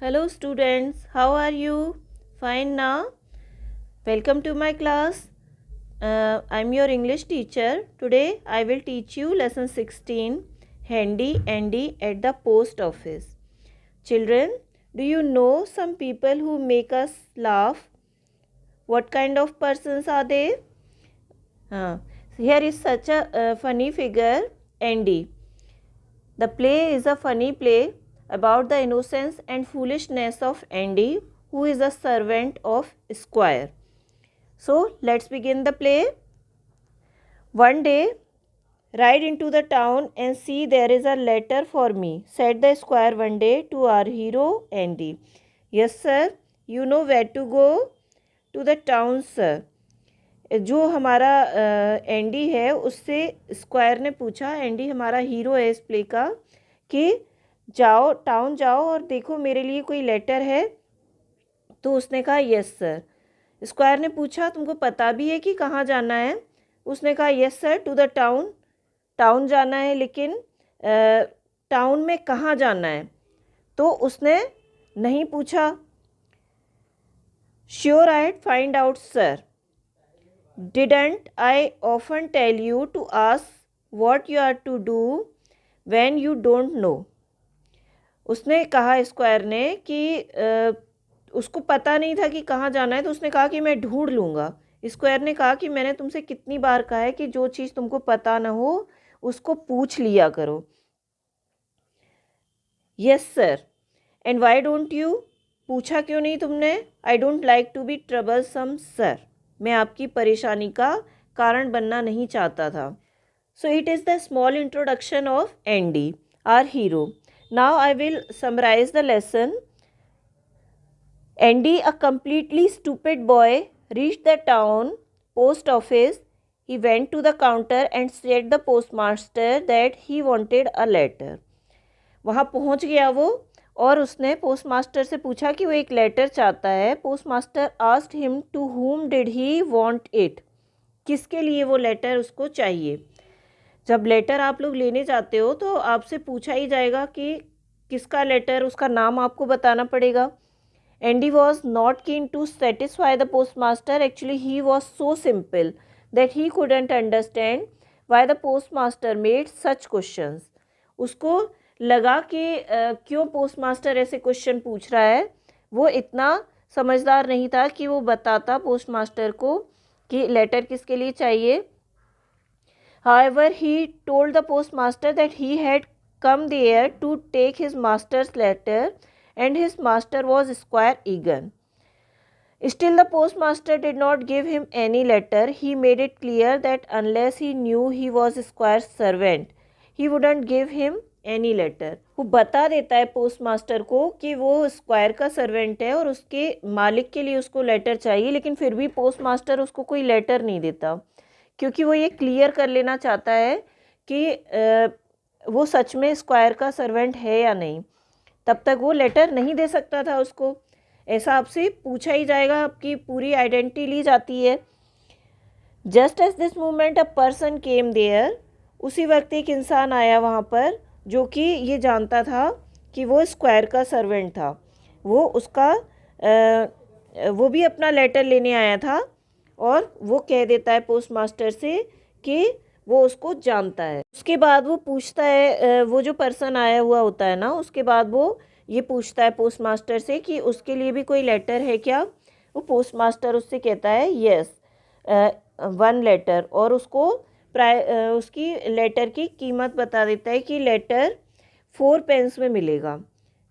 Hello students, how are you? Fine now? Welcome to my class. I'm your English teacher. Today I will teach you lesson 16, Handy Andy at the post office. Children, do you know some people who make us laugh? What kind of persons are they? Here is such a funny figure, Andy. The play is a funny play about the innocence and foolishness of Andy, who is a servant of Squire. So let's begin the play. One day, ride into the town and see there is a letter for me, said the Squire one day to our hero Andy. Yes, sir. You know where to go? To the town, sir. जो हमारा Andy है उससे square ने पूछा, Andy हमारा hero है इस play का, कि जाओ टाउन जाओ और देखो मेरे लिए कोई लेटर है. तो उसने कहा यस सर. स्क्वायर ने पूछा तुमको पता भी है कि कहाँ जाना है? उसने कहा yes sir, to the town. Town जाना है, लेकिन टाउन में कहाँ जाना है? तो उसने नहीं पूछा. Sure I find out sir. Didn't I often tell you to ask what you are to do when you don't know? उसने कहा स्क्वायर ने कि उसको पता नहीं था कि कहाँ जाना है, तो उसने कहा कि मैं ढूंढ लूँगा. स्क्वायर ने कहा कि मैंने तुमसे कितनी बार कहा है कि जो चीज़ तुमको पता ना हो उसको पूछ लिया करो. Yes sir. And why don't you? पूछा क्यों नहीं तुमने? I don't like to be troublesome sir. मैं आपकी परेशानी का कारण बनना नहीं चाहता था. So it is the small introduction of Andy, our hero. Now I will summarise the lesson. Andy, a completely stupid boy, reached the town post office. He went to the counter and said the postmaster that he wanted a letter. वहाँ पहुँच गया वो और उसने postmaster से पूछा कि वो एक लेटर चाहता है. Postmaster asked him to whom did he want it. किसके लिए वो लेटर उसको चाहिए. जब लेटर आप लोग लेने जाते हो तो आपसे पूछा ही जाएगा कि किसका लेटर, उसका नाम आपको बताना पड़ेगा. Andy was not keen to satisfy the postmaster. Actually he was so simple that he couldn't understand why the postmaster made such questions. उसको लगा कि क्यों पोस्टमास्टर ऐसे क्वेश्चन पूछ रहा है. वो इतना समझदार नहीं था कि वो बताता पोस्टमास्टर को कि लेटर किसके लिए चाहिए. However, he told the postmaster that he had come there to take his master's letter and his master was Squire Egan. Still, the postmaster did not give him any letter. He made it clear that unless he knew he was Squire's servant, he wouldn't give him any letter. वो बता देता है postmaster को कि वो square का servant है और उसके मालिक के लिए उसको लेटर चाहिए, लेकिन फिर भी पोस्टमास्टर उसको कोई लेटर नहीं देता, क्योंकि वो ये क्लियर कर लेना चाहता है कि वो सच में स्क्वायर का सर्वेंट है या नहीं. तब तक वो लेटर नहीं दे सकता था उसको. ऐसा आपसे पूछा ही जाएगा, आपकी पूरी आइडेंटिटी ली जाती है. Just as this moment a person came there. उसी वक्त एक इंसान आया वहाँ पर जो कि ये जानता था कि वो स्क्वायर का सर्वेंट था. वो उसका वो भी अपना लेटर लेने आया था और वो कह देता है पोस्टमास्टर से कि वो उसको जानता है. उसके बाद वो पूछता है, वो जो पर्सन आया हुआ होता है ना, उसके बाद वो ये पूछता है पोस्टमास्टर से कि उसके लिए भी कोई लेटर है क्या. वो पोस्टमास्टर उससे कहता है यस, वन लेटर, और उसको उसकी लेटर की कीमत बता देता है कि लेटर 4 पेंस में मिलेगा.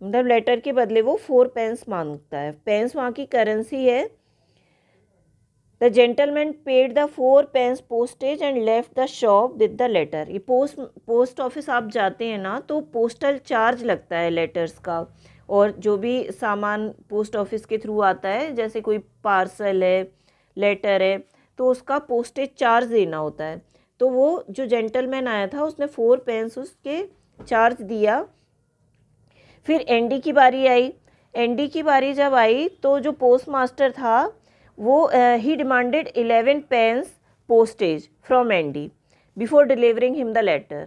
मतलब लेटर के बदले वो 4 पेंस मांगता है. पेंस वहाँ की करेंसी है. The gentleman paid the 4 pence postage and left the shop with the letter. ये पोस्ट ऑफिस आप जाते हैं ना तो पोस्टल चार्ज लगता है लेटर्स का, और जो भी सामान पोस्ट ऑफिस के थ्रू आता है, जैसे कोई पार्सल है, लेटर है, तो उसका पोस्टेज चार्ज देना होता है. तो वो जो जेंटलमैन आया था उसने 4 पेंस उसके चार्ज दिया. फिर एंडी की बारी आई. एंडी की बारी जब आई तो जो पोस्ट मास्टर था वो he demanded 11 pence postage from Andy before delivering him the letter.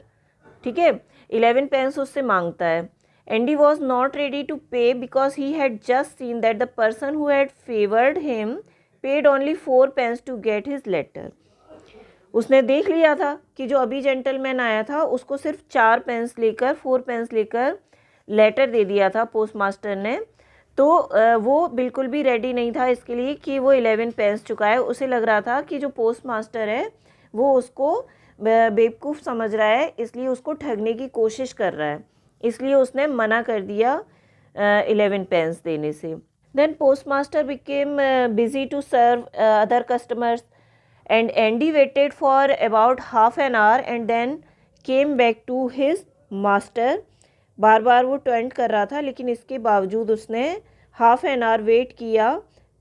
ठीक है, 11 पेंस उससे मांगता है. Andy was not ready to pay because he had just seen that the person who had favored him paid only 4 pence to get his letter. उसने देख लिया था कि जो अभी जेंटलमैन आया था उसको सिर्फ 4 पेंस लेकर 4 पेंस लेकर लेटर दे दिया था पोस्ट मास्टर ने, तो वो बिल्कुल भी रेडी नहीं था इसके लिए कि वो 11 पेंस चुकाए। उसे लग रहा था कि जो पोस्ट मास्टर है वो उसको बेवकूफ़ समझ रहा है, इसलिए उसको ठगने की कोशिश कर रहा है, इसलिए उसने मना कर दिया 11 पेंस देने से। Then post master became busy to serve other customers and Andy waited for about half an hour and then came back to his master. बार बार वो टेंट कर रहा था, लेकिन इसके बावजूद उसने हाफ एन आवर वेट किया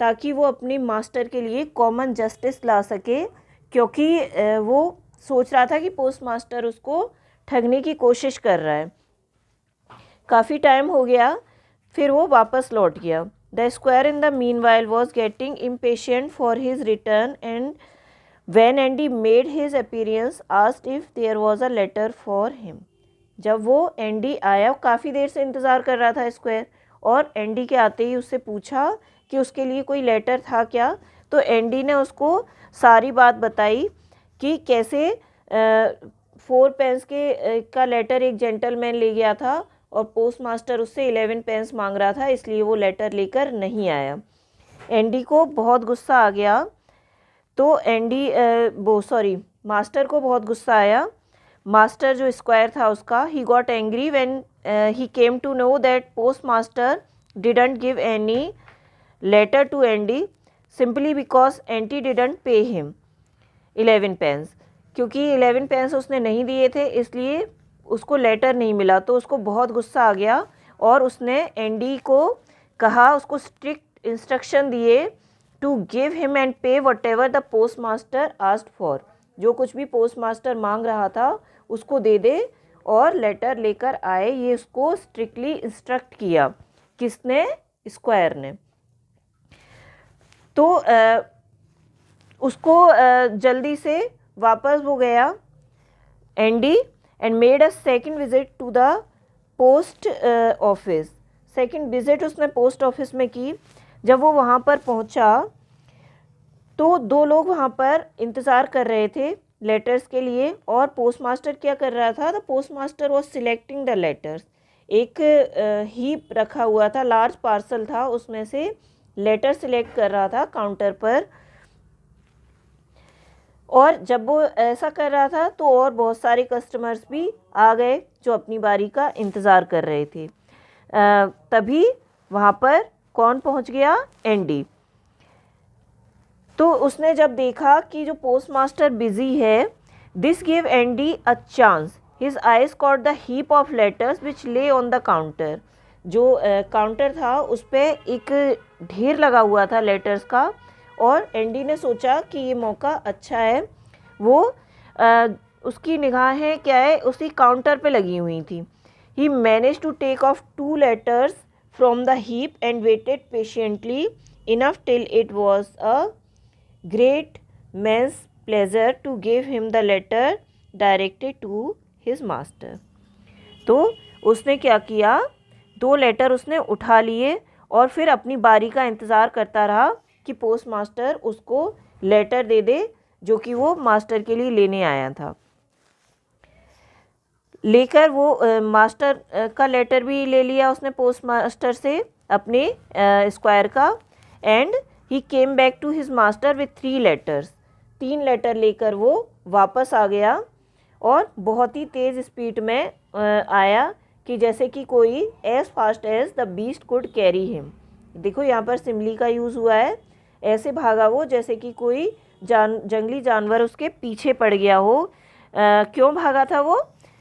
ताकि वो अपनी मास्टर के लिए कॉमन जस्टिस ला सके, क्योंकि वो सोच रहा था कि पोस्ट मास्टर उसको ठगने की कोशिश कर रहा है। काफ़ी टाइम हो गया, फिर वो वापस लौट गया। The squire in the meanwhile was getting impatient for his return and when Andy made his appearance asked if there was a letter for him. जब वो एंडी आया, काफ़ी देर से इंतज़ार कर रहा था स्क्वायर, और एंडी के आते ही उससे पूछा कि उसके लिए कोई लेटर था क्या। तो एंडी ने उसको सारी बात बताई कि कैसे 4 पेंस का लेटर एक जेंटलमैन ले गया था और पोस्ट मास्टर उससे 11 पेंस मांग रहा था, इसलिए वो लेटर लेकर नहीं आया। एंडी को बहुत गुस्सा आ गया, तो मास्टर को बहुत गुस्सा आया। मास्टर जो स्क्वायर था उसका, he got angry when he came to know that post master didn't give any letter to Andy simply because Andy didn't pay him 11 pence. क्योंकि 11 पेंस उसने नहीं दिए थे, इसलिए उसको लेटर नहीं मिला, तो उसको बहुत गुस्सा आ गया और उसने एंडी को कहा, उसको स्ट्रिक्ट इंस्ट्रक्शन दिए टू गिव हिम एंड पे what ever the post master asked for. जो कुछ भी पोस्ट मास्टर मांग रहा था उसको दे दे और लेटर लेकर आए, ये उसको स्ट्रिक्टली इंस्ट्रक्ट किया। किसने? स्क्वायर ने। तो उसको जल्दी से वापस वो गया Andy and made a second visit to the post office. Second visit उसने पोस्ट ऑफिस में की। जब वो वहाँ पर पहुँचा तो 2 लोग वहाँ पर इंतज़ार कर रहे थे लेटर्स के लिए, और पोस्ट मास्टर क्या कर रहा था? The post master was selecting the letters. एक हीप रखा हुआ था, लार्ज पार्सल था, उसमें से लेटर सिलेक्ट कर रहा था काउंटर पर। और जब वो ऐसा कर रहा था तो और बहुत सारे कस्टमर्स भी आ गए जो अपनी बारी का इंतज़ार कर रहे थे। तभी वहाँ पर कौन पहुँच गया? एंडी। तो उसने जब देखा कि जो पोस्ट मास्टर बिजी है, this give Andy a chance. His eyes caught the heap of letters which ले ऑन द काउंटर। जो काउंटर था उस पर एक ढेर लगा हुआ था लेटर्स का, और एंडी ने सोचा कि ये मौका अच्छा है। वो उसकी निगाहें क्या है, उसी काउंटर पे लगी हुई थी। He manage to take off 2 letters from the heap and waited patiently enough till it was a great man's pleasure to give him the letter directed to his master. तो उसने क्या किया, 2 लेटर उसने उठा लिए और फिर अपनी बारी का इंतज़ार करता रहा कि पोस्ट मास्टर उसको लेटर दे दे जो कि वो मास्टर के लिए लेने आया था। लेकर वो मास्टर का लेटर भी ले लिया उसने पोस्ट मास्टर से, अपने स्क्वायर का, and he came back to his master with 3 letters. 3 letter लेकर वो वापस आ गया और बहुत ही तेज़ स्पीड में आया कि जैसे कि कोई as fast as the beast could carry him. देखो यहाँ पर सिमली का यूज़ हुआ है, ऐसे भागा वो जैसे कि कोई जंगली जानवर उसके पीछे पड़ गया हो। क्यों भागा था वो?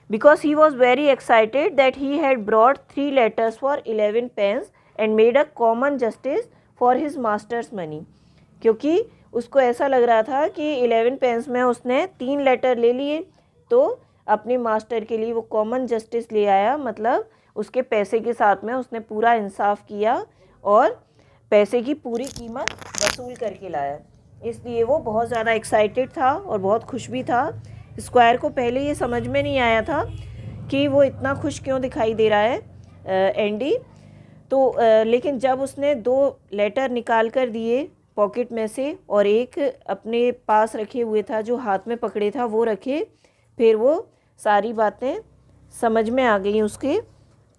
Because he was very excited that he had brought 3 letters for 11 pence and made a common justice for his master's money. क्योंकि उसको ऐसा लग रहा था कि 11 पेंस में उसने 3 लेटर ले लिए, तो अपने मास्टर के लिए वो कॉमन जस्टिस ले आया, मतलब उसके पैसे के साथ में उसने पूरा इंसाफ किया और पैसे की पूरी कीमत वसूल करके लाया। इसलिए वो बहुत ज़्यादा एक्साइटेड था और बहुत खुश भी था। स्क्वायर को पहले ये समझ में नहीं आया था कि वो इतना खुश क्यों दिखाई दे रहा है, एंडी। तो लेकिन जब उसने 2 लेटर निकाल कर दिए पॉकेट में से और एक अपने पास रखे हुए था, जो हाथ में पकड़े था वो रखे, फिर वो सारी बातें समझ में आ गई उसके।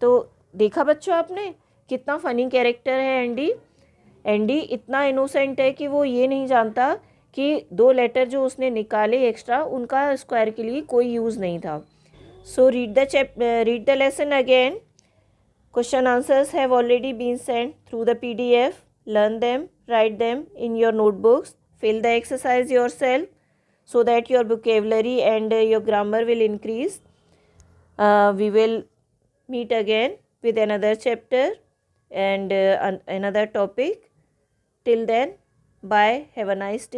तो देखा बच्चों आपने कितना फ़नी कैरेक्टर है एंडी। एंडी इतना इनोसेंट है कि वो ये नहीं जानता कि 2 लेटर जो उसने निकाले एक्स्ट्रा, उनका स्क्वायर के लिए कोई यूज़ नहीं था। So read the lesson again. Question answers have already been sent through the PDF. Learn them, write them in your notebooks, fill the exercise yourself so that your vocabulary and your grammar will increase. We will meet again with another chapter and another topic. Till then, bye. Have a nice day.